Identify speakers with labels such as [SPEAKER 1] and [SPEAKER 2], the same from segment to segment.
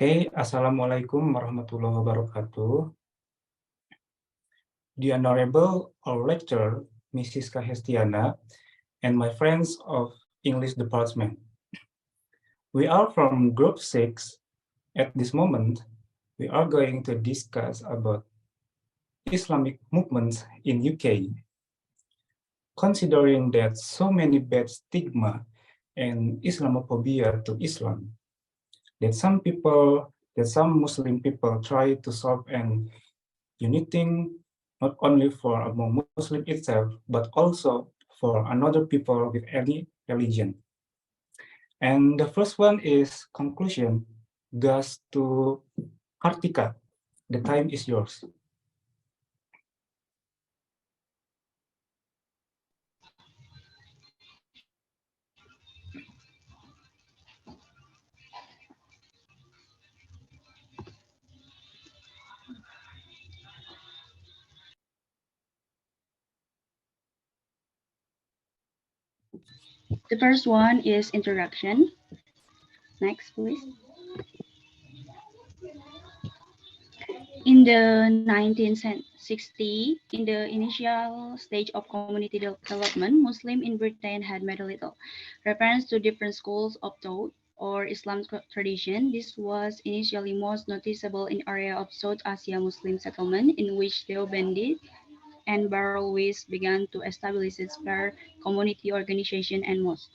[SPEAKER 1] Okay, Assalamualaikum warahmatullahi wabarakatuh. The Honorable our lecturer, Mrs. Kahestiana, and my friends of English department. We are from group 6. At this moment, we are going to discuss about Islamic movements in UK. Considering that so many bad stigma and Islamophobia to Islam, that some Muslim people try to solve an uniting not only for among Muslim itself, but also for another people with any religion. And the first one is conclusion goes to Kartika. The time is yours.
[SPEAKER 2] The first one is introduction. Next, please. In the 1960s, in the initial stage of community development, Muslims in Britain had made a little reference to different schools of thought or Islam tradition. This was initially most noticeable in area of South Asia Muslim settlement, in which Deobandi and Barrowis began to establish their community organization and mosques.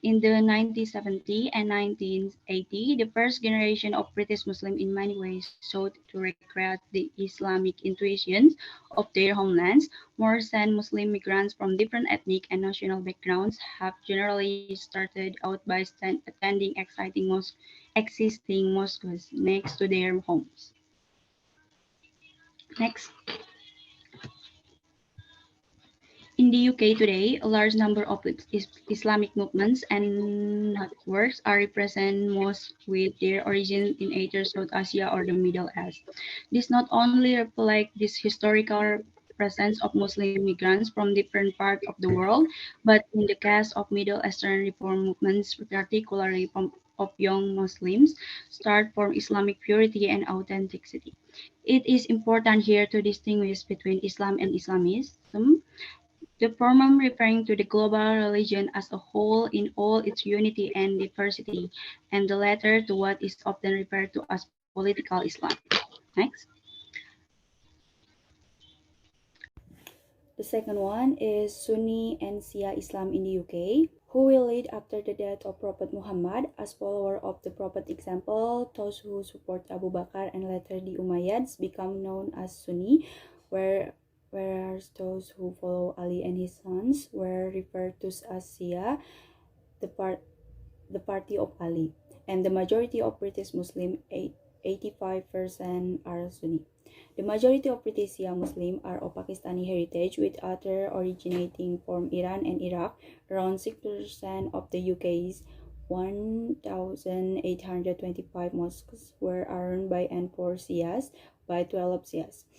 [SPEAKER 2] In the 1970s and 1980s, the first generation of British Muslims in many ways sought to recreate the Islamic intuitions of their homelands. More than Muslim migrants from different ethnic and national backgrounds have generally started out by attending existing mosques next to their homes. Next. In the UK today, a large number of Islamic movements and networks are represented, most with their origin in either South Asia or the Middle East. This not only reflects this historical presence of Muslim migrants from different parts of the world, but in the case of Middle Eastern reform movements, particularly of young Muslims, start from Islamic purity and authenticity. It is important here to distinguish between Islam and Islamism, the former referring to the global religion as a whole in all its unity and diversity, and the latter to what is often referred to as political Islam. Next.
[SPEAKER 3] The second one is Sunni and Shia Islam in the UK, who will lead after the death of Prophet Muhammad as follower of the Prophet example. Those who support Abu Bakr and later the Umayyads become known as Sunni, whereas those who follow Ali and his sons were referred to as Shia, the party of Ali. And the majority of British Muslims, 85%, are Sunni. The majority of British Shia Muslims are of Pakistani heritage, with others originating from Iran and Iraq. Around 6% of the UK's 1,825 mosques were run by and for Shias by 12 Shias.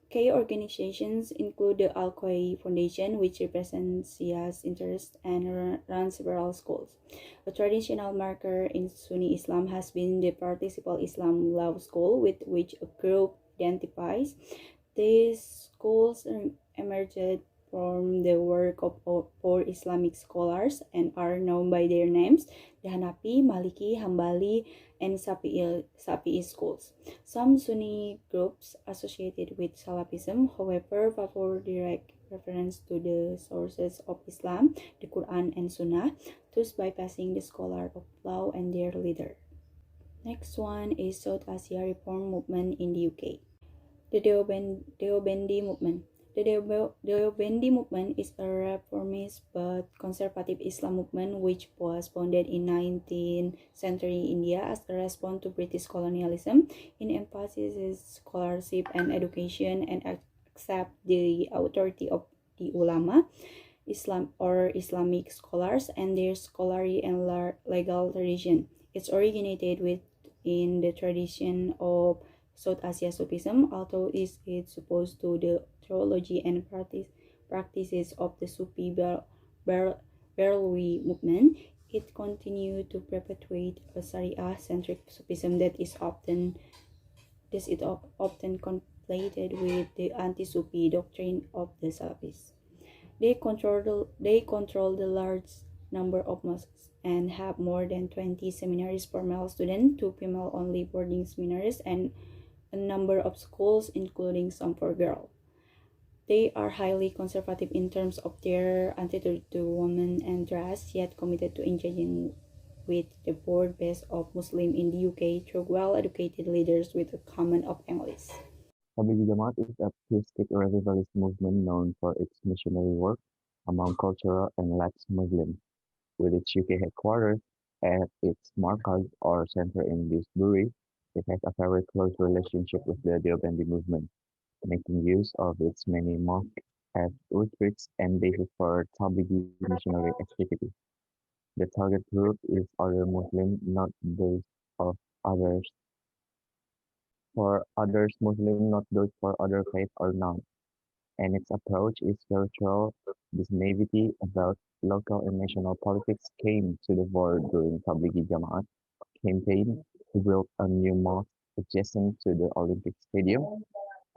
[SPEAKER 3] K organizations include the Al-Qaeda Foundation, which represents Shia's interests and runs several schools. A traditional marker in Sunni Islam has been the Participle Islam Law School, with which a group identifies. These schools emerged from the work of four Islamic scholars and are known by their names: the Hanafi, Maliki, Hambali, and Shafi'i schools. Some Sunni groups associated with Salafism, however, favor direct reference to the sources of Islam, the Quran and Sunnah, thus bypassing the scholar of law and their leader. Next one is South Asia Reform Movement in the UK. The Deobandi Movement. The Deobandi movement is a reformist but conservative Islam movement which was founded in 19th century India as a response to British colonialism. It emphasizes scholarship and education and accept the authority of the ulama, Islamic scholars, and their scholarly and legal tradition. It's originated within the tradition of South Asia Sufism, although it is supposed to the theology and practices of the Sufi Barelwi movement. it continued to perpetuate a Sharia-centric Sufism that is often conflated with the anti-Sufi doctrine of the Salafis. They control the large number of mosques and have more than 20 seminaries for male students, 2 female-only boarding seminaries, and a number of schools, including some for girls. They are highly conservative in terms of their attitude to women and dress, yet committed to engaging with the broad base of Muslims in the UK through well-educated leaders with a command of English.
[SPEAKER 4] Tablighi Jamaat is a theistic revivalist movement known for its missionary work among cultural and lax Muslims. With its UK headquarters at its markaz or center in Dewsbury, it has a very close relationship with the Deobandi movement, making use of its many mosques as retreats and bases for Tablighi missionary activity. The target group is other Muslims, not those of others. For others Muslim, not those for other faith or none. And its approach is spiritual. This naivety about local and national politics came to the fore during Tablighi Jamaat campaign to build a new mosque adjacent to the Olympic Stadium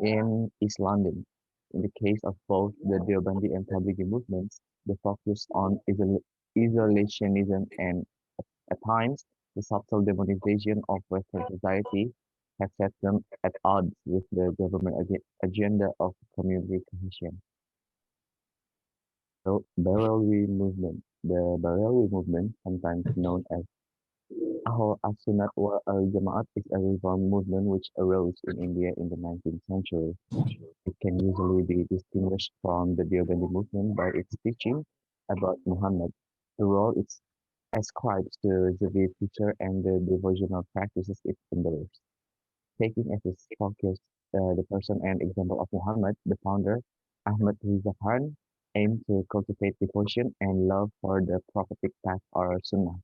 [SPEAKER 4] in East London. In the case of both the Deobandi and Tablighi movements, the focus on isolationism and, at times, the subtle demonization of Western society have set them at odds with the government agenda of community cohesion. So, Barelwi movement. The Barelwi movement, sometimes known as Ahl as-Sunnah wal Jamaat, is a reform movement which arose in India in the 19th century. It can usually be distinguished from the Deobandi movement by its teaching about Muhammad, the role it ascribes to the teacher, and the devotional practices it endorses. Taking as its focus the person and example of Muhammad, the founder, Ahmad Riza Khan, aimed to cultivate devotion and love for the prophetic path or Sunnah.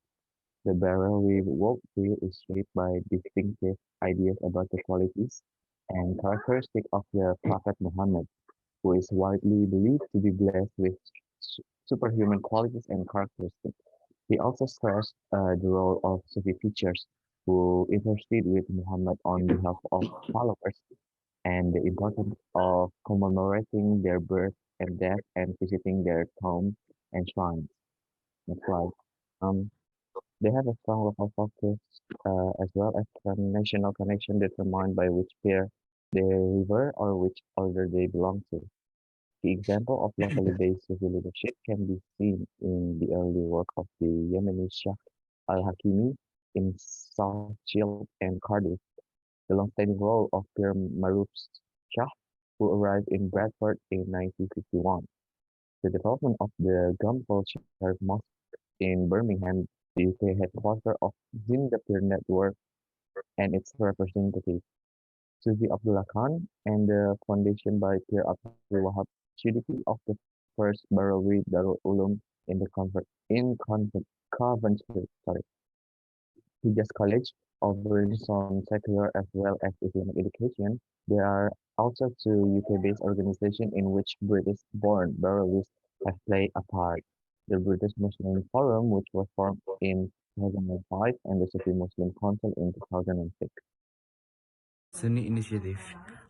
[SPEAKER 4] The Barelwi worldview is shaped by distinctive ideas about the qualities and characteristics of the Prophet Muhammad, who is widely believed to be blessed with superhuman qualities and characteristics. He also stressed the role of Sufi teachers who intercede with Muhammad on behalf of followers, and the importance of commemorating their birth and death and visiting their tombs and shrines. Next slide. Um, they have a strong local focus as well as a national connection determined by which pair they revere or which order they belong to. The example of locally based Sufi leadership can be seen in the early work of the Yemeni Sheikh al-Hakimi in South Shield and Cardiff, the long-standing role of Pir Maruf Shah, who arrived in Bradford in 1951, the development of the Gambol Sharif Mosque in Birmingham, the UK headquarters of Zinda Pir Network and its representative, Sufi Abdullah Khan, and the foundation by Pir Abdul Wahab Siddiqui of the first Barelwi Darul Ulum in Coventry. Hijaz College, offering some secular as well as Islamic education. There are also 2 UK-based organizations in which British-born Barelwis have played a part. The British Muslim Forum, which was formed in 2005, and the Sufi Muslim Council in 2006.
[SPEAKER 5] Sunni initiative,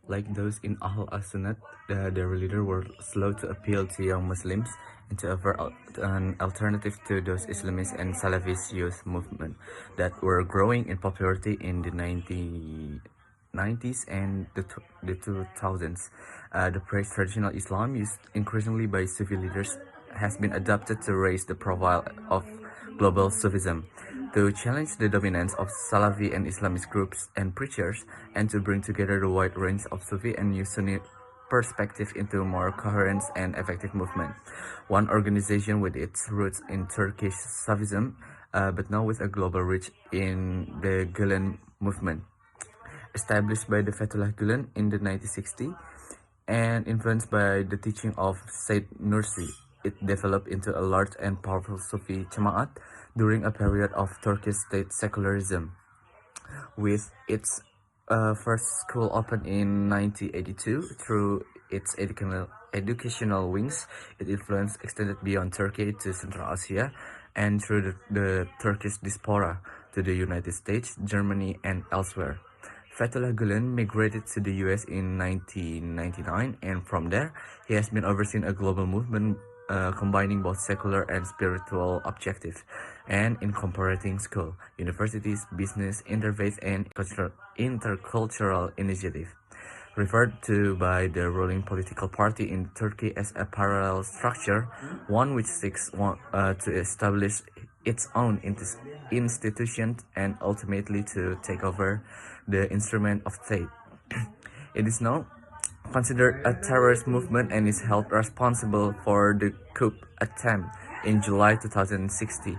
[SPEAKER 5] like those in Ahl as-Sunnah, their leaders were slow to appeal to young Muslims and to offer an alternative to those Islamist and Salafist youth movement that were growing in popularity in the 1990s and the 2000s. The phrase traditional Islam, used increasingly by Sufi leaders, has been adopted to raise the profile of global Sufism, to challenge the dominance of Salafi and Islamist groups and preachers, and to bring together the wide range of Sufi and New Sunni perspective into a more coherent and effective movement. One organization with its roots in Turkish Sufism, but now with a global reach in the Gülen movement. Established by the Fethullah Gülen in the 1960s and influenced by the teaching of Said Nursi, it developed into a large and powerful Sufi Jamaat during a period of Turkish state secularism. With its first school opened in 1982, through its educational wings, it influence extended beyond Turkey to Central Asia and through the Turkish diaspora to the United States, Germany, and elsewhere. Fethullah Gulen migrated to the US in 1999, and from there, he has been overseeing a global movement combining both secular and spiritual objectives, and incorporating school, universities, business, interfaith, and intercultural initiative. Referred to by the ruling political party in Turkey as a parallel structure, one which seeks to establish its own institutions and ultimately to take over the instrument of state. It is now considered a terrorist movement and is held responsible for the coup attempt in July 2016,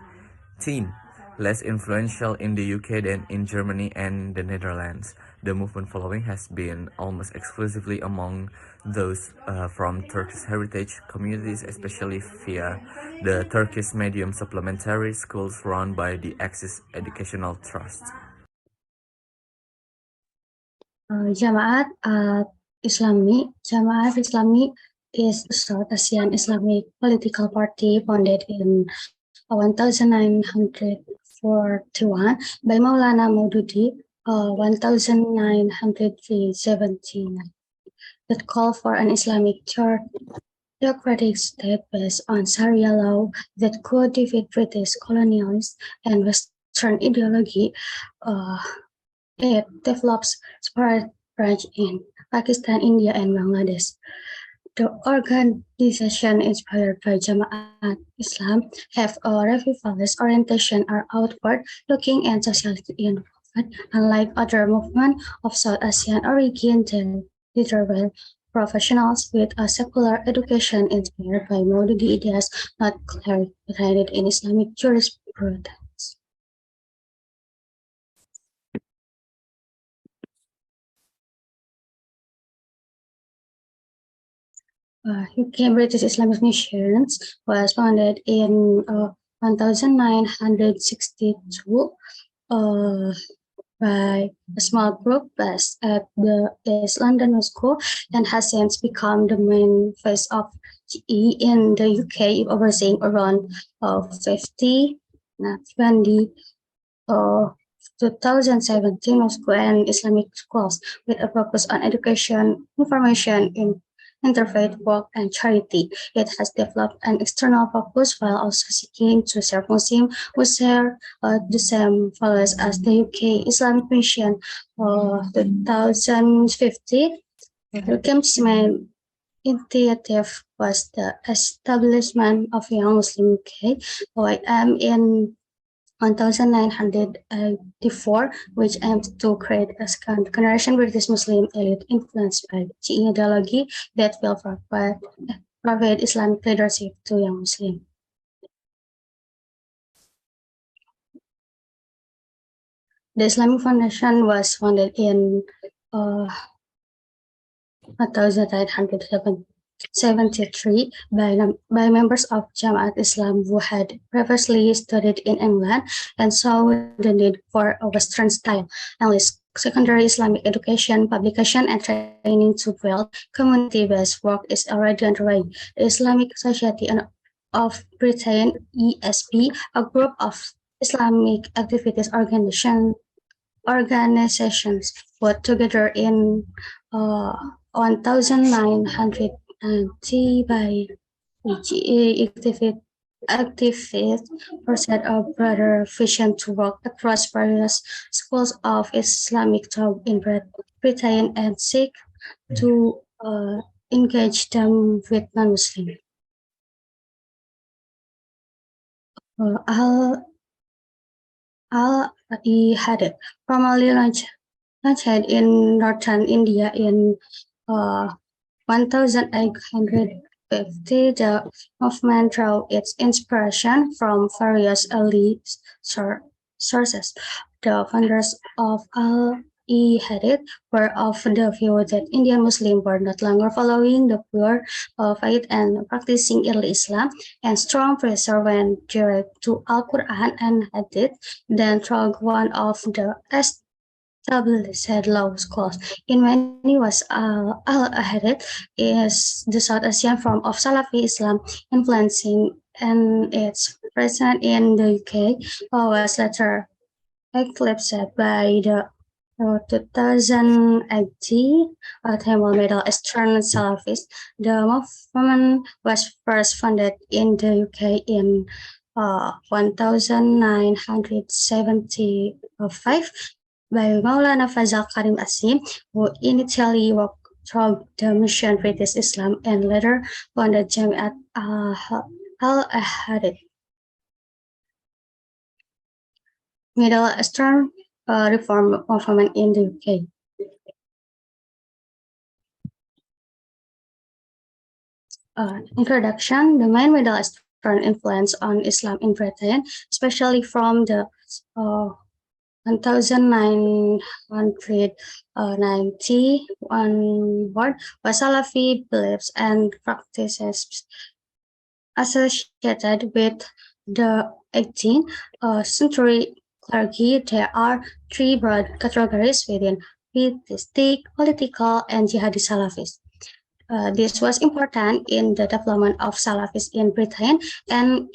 [SPEAKER 5] less influential in the UK than in Germany and the Netherlands. The movement following has been almost exclusively among those from Turkish heritage communities, especially via the Turkish medium supplementary schools run by the Axis Educational Trust.
[SPEAKER 6] Jamaat Islami is a South Asian Islamic political party founded in 1941 by Maulana Maududi, 1979, that called for an Islamic theocratic state based on Sharia law that could defeat British colonialism and Western ideology. It develops separate branch in Pakistan, India, and Bangladesh. The organization, inspired by Jamaat Islam, have a revivalist orientation, are outward-looking and socially involved. Unlike other movements of South Asian origin, they literally professionals with a secular education inspired by Maududi ideas not clearly grounded in Islamic jurisprudence. UK British Islamic Missions was founded in 1962 by a small group based at the East London School and has since become the main face of GE in the UK, overseeing around 50 2017 Moscow and Islamic schools with a focus on education, information, interfaith work, and charity. It has developed an external focus while also seeking to serve Muslims who share the same values as the UK Islamic Mission. 2050, the camp's main initiative was the establishment of Young Muslim UK (OIM) in 1984, which aims to create a second generation British Muslim elite influenced by the ideology that will provide Islamic leadership to young Muslims. The Islamic Foundation was founded in 1973 by members of Jamaat Islam who had previously studied in England and saw the need for a Western style English secondary Islamic education, publication, and training to build community-based work is already underway. The Islamic Society of Britain (ESB), a group of Islamic activities organizations put together in 1990 by activists pursued a broader vision to work across various schools of Islamic thought in Britain and seek to engage them with non-Muslims. Al-Ihad formally launched in northern India in 1850. The movement drew its inspiration from various early sources. The founders of Al-Ihad were of the view that Indian Muslims were not longer following the pure faith and practicing early Islam, and strong pressure went direct to Al-Quran and Hadith, then through one of the established law schools. In many ways, Al-Ahad is the South Asian form of Salafi Islam, influencing and its presence in the UK was later eclipsed by the 2018 Tamil Middle Eastern Salafist. The movement was first founded in the UK in 1975 by Maulana Fazal Karim Asim, who initially worked through the mission British Islam and later founded Jamiat al-Ahadith. Middle Eastern reform movement in the UK. Introduction: the main Middle Eastern influence on Islam in Britain, especially from the 1990 onward, was Salafi beliefs and practices associated with the 18th century clergy. There are three broad categories within: Pietistic, political, and jihadi Salafis. This was important in the development of Salafis in Britain and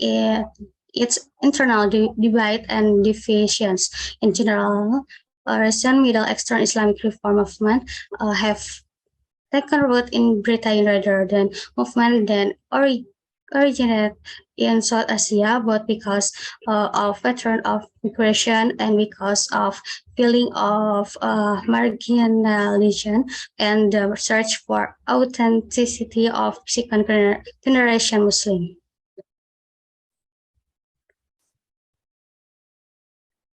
[SPEAKER 6] its internal debate and divisions. In general, recent Middle Eastern Islamic reform movement have taken root in Britain rather than movement that originated in South Asia, both because of pattern of migration and because of feeling of marginalization and the search for authenticity of second generation Muslim.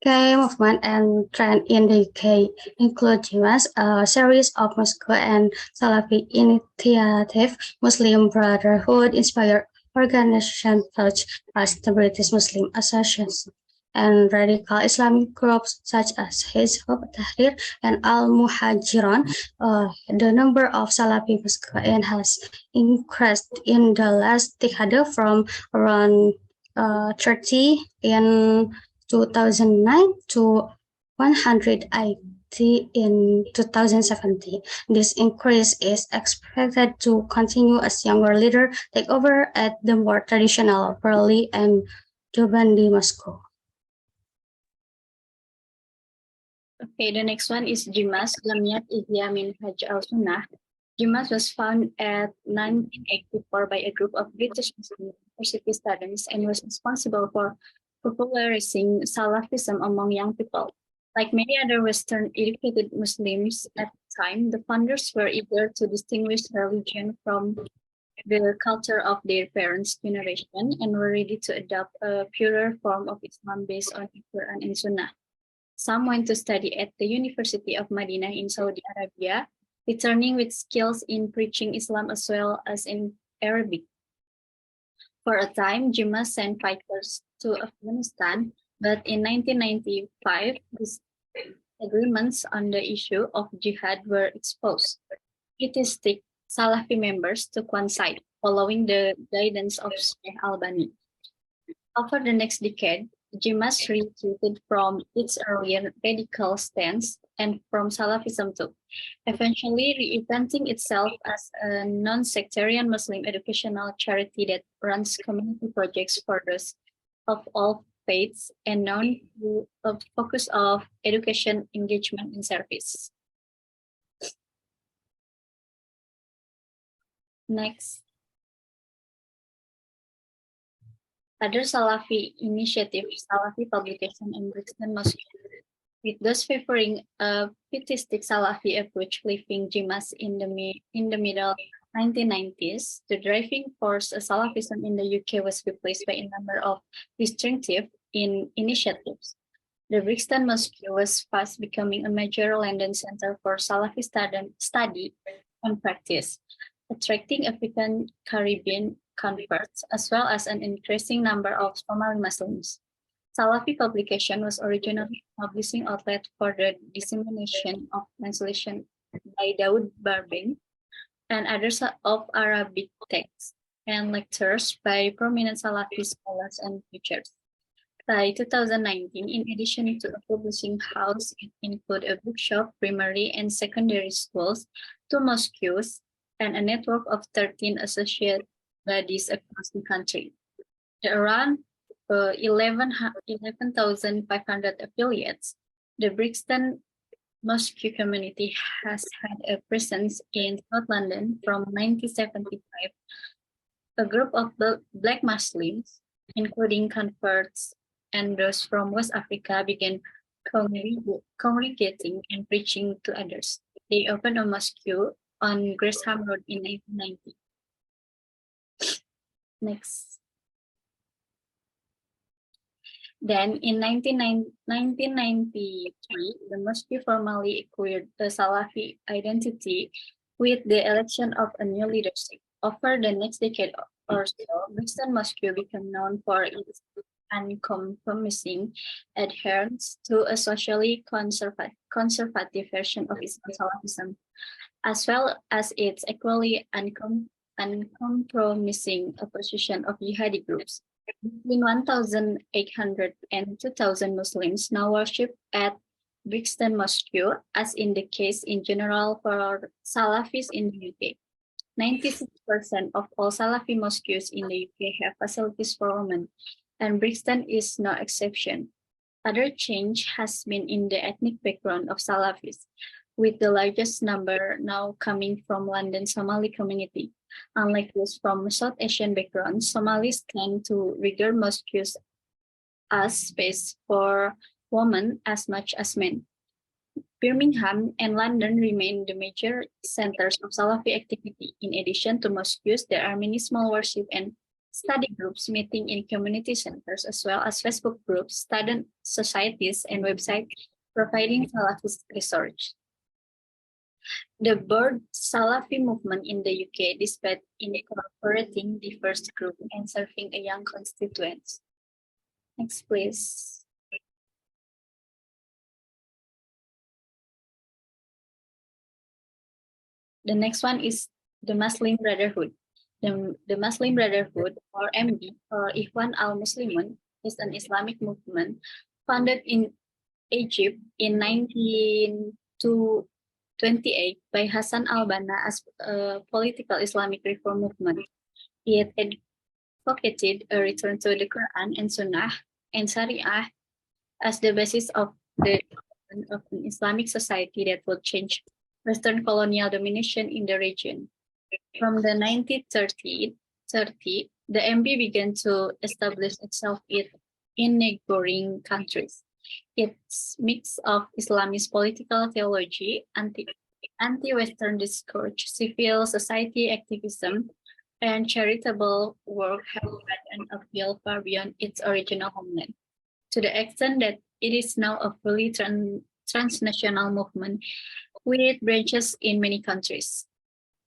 [SPEAKER 6] K movement and trend in the UK include Jimas, a series of Moscow and Salafi initiative, Muslim Brotherhood inspired organizations such as the British Muslim Association, and radical Islamic groups such as Hizb Tahrir and Al Muhajiron. The number of Salafi Moscow has increased in the last decade from around 30 in 2009 to 180 in 2017. This increase is expected to continue as younger leaders take over at the more traditional Berlin and Dobandi Moscow.
[SPEAKER 2] Okay, the next one is Jimas, Jamiat Ihya Minhaj al-Sunnah. Jimas was founded at 1984 by a group of British Muslim university students and was responsible for popularizing Salafism among young people. Like many other Western educated Muslims at the time, the founders were eager to distinguish religion from the culture of their parents' generation and were ready to adopt a purer form of Islam based on Quran and Sunnah. Some went to study at the University of Madinah in Saudi Arabia, returning with skills in preaching Islam as well as in Arabic. For a time, Jimas sent fighters to Afghanistan, but in 1995, disagreements on the issue of jihad were exposed. Pietistic Salafi members took one side, following the guidance of Sheikh Albani. Over the next decade, Jimas retreated from its earlier radical stance and from Salafism too, eventually reinventing itself as a non-sectarian Muslim educational charity that runs community projects for those of all faiths and known to a focus of education, engagement, and service. Next. Other Salafi initiatives, Salafi publication, and Brixton Mosque, with those favoring a pietistic Salafi approach, leaving Jimas in the middle 1990s. The driving force of Salafism in the UK was replaced by a number of distinctive initiatives. The Brixton Mosque was fast becoming a major London center for Salafi study and practice, attracting African Caribbean converts as well as an increasing number of Somali Muslims. Salafi publication was originally a publishing outlet for the dissemination of translation by Daud Barbeng and others of Arabic texts and lectures by prominent Salafi scholars and teachers. By 2019, in addition to a publishing house, it included a bookshop, primary and secondary schools, 2 mosques, and a network of 13 associate bodies across the country. There are around 11,500 affiliates. The Brixton Mosque community has had a presence in South London from 1975. A group of Black Muslims, including converts and those from West Africa, began congregating and preaching to others. They opened a mosque on Gresham Road in 1990. Next. Then in 1993, the mosque formally acquired a Salafi identity with the election of a new leadership. Over the next decade or so, Brixton Mosque became known for its uncompromising adherence to a socially conservative version of Islam Salafism, as well as its equally uncompromising opposition of jihadi groups. Between 1,800 and 2,000 Muslims now worship at Brixton Mosque, as in the case in general for Salafis in the UK. 96% of all Salafi mosques in the UK have facilities for women, and Brixton is no exception. Other change has been in the ethnic background of Salafis, with the largest number now coming from London Somali community. Unlike those from South Asian backgrounds, Somalis tend to regard mosques as space for women as much as men. Birmingham and London remain the major centers of Salafi activity. In addition to mosques, there are many small worship and study groups meeting in community centers, as well as Facebook groups, student societies, and websites providing Salafi research. The broad Salafi movement in the UK, despite incorporating diverse groups and serving a young constituents. Next, please. The next one is the Muslim Brotherhood. The Muslim Brotherhood, or MB, or Ikhwan al-Muslimun, is an Islamic movement founded in Egypt in 1928 by Hassan al-Banna as a political Islamic reform movement. It advocated a return to the Quran and Sunnah and Sharia as the basis of the of an Islamic society that will change Western colonial domination in the region. From the 1930s, the MB began to establish itself in neighboring countries. Its mix of Islamist political theology, anti-Western discourse, civil society activism, and charitable work have had an appeal far beyond its original homeland, to the extent that it is now a fully transnational movement with branches in many countries.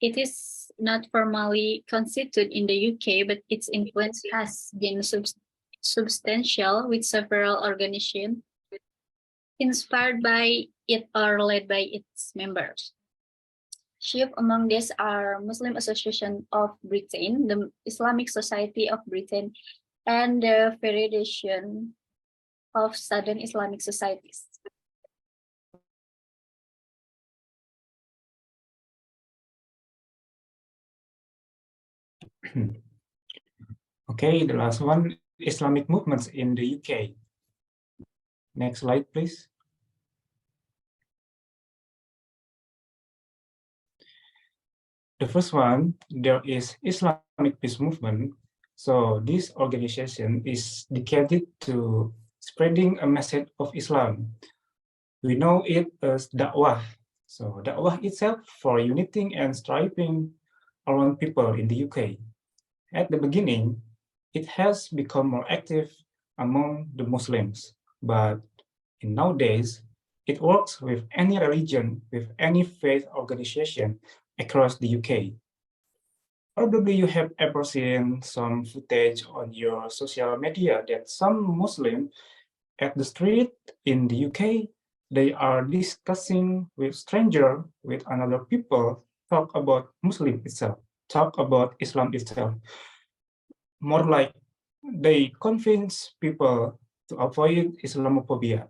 [SPEAKER 2] It is not formally constituted in the UK, but its influence has been substantial, with several organizations inspired by it or led by its members. Chief among these are Muslim Association of Britain, the Islamic Society of Britain, and the Federation of Southern Islamic Societies.
[SPEAKER 1] Okay, the last one, Islamic movements in the UK. Next slide, please. The first one, there is Islamic Peace Movement. So this organization is dedicated to spreading a message of Islam. We know it as Da'wah. So Da'wah itself for uniting and striving around people in the UK. At the beginning, it has become more active among the Muslims, but nowadays, it works with any religion, with any faith organization across the UK. Probably you have ever seen some footage on your social media that some Muslim at the street in the UK, they are discussing with stranger, with another people, talk about Muslim itself, talk about Islam itself. More like they convince people to avoid Islamophobia.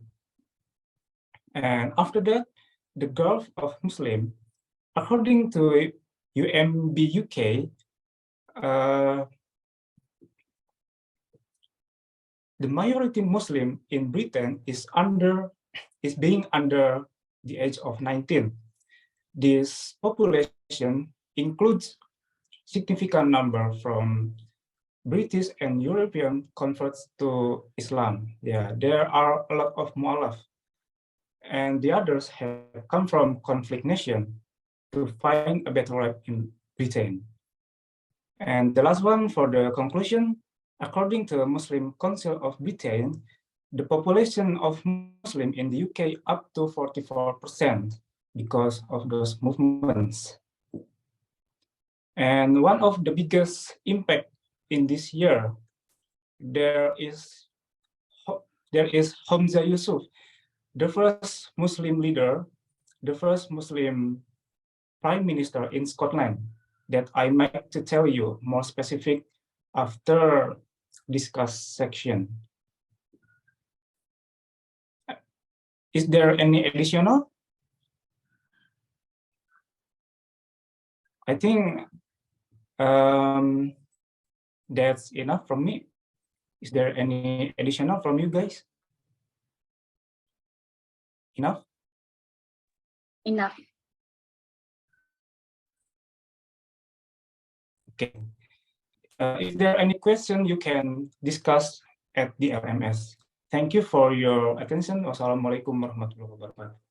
[SPEAKER 1] And after that, the Gulf of Muslim, according to UMB UK, the majority Muslim in Britain is being under the age of 19. This population includes significant number from British and European converts to Islam. Yeah, there are a lot of mu'alaf, and the others have come from conflict nation to find a better life in Britain. And the last one for the conclusion, according to Muslim Council of Britain, the population of Muslim in the UK up to 44% because of those movements. And one of the biggest impact in this year, there is Hamza Yusuf, the first Muslim leader, the first Muslim Prime Minister in Scotland, that I might to tell you more specific after discuss section. Is there any additional? I think that's enough from me. Is there any additional from you guys? Enough?
[SPEAKER 2] Enough.
[SPEAKER 1] Okay. If there are any question, you can discuss at the LMS. Thank you for your attention. Wassalamualaikum warahmatullahi wabarakatuh.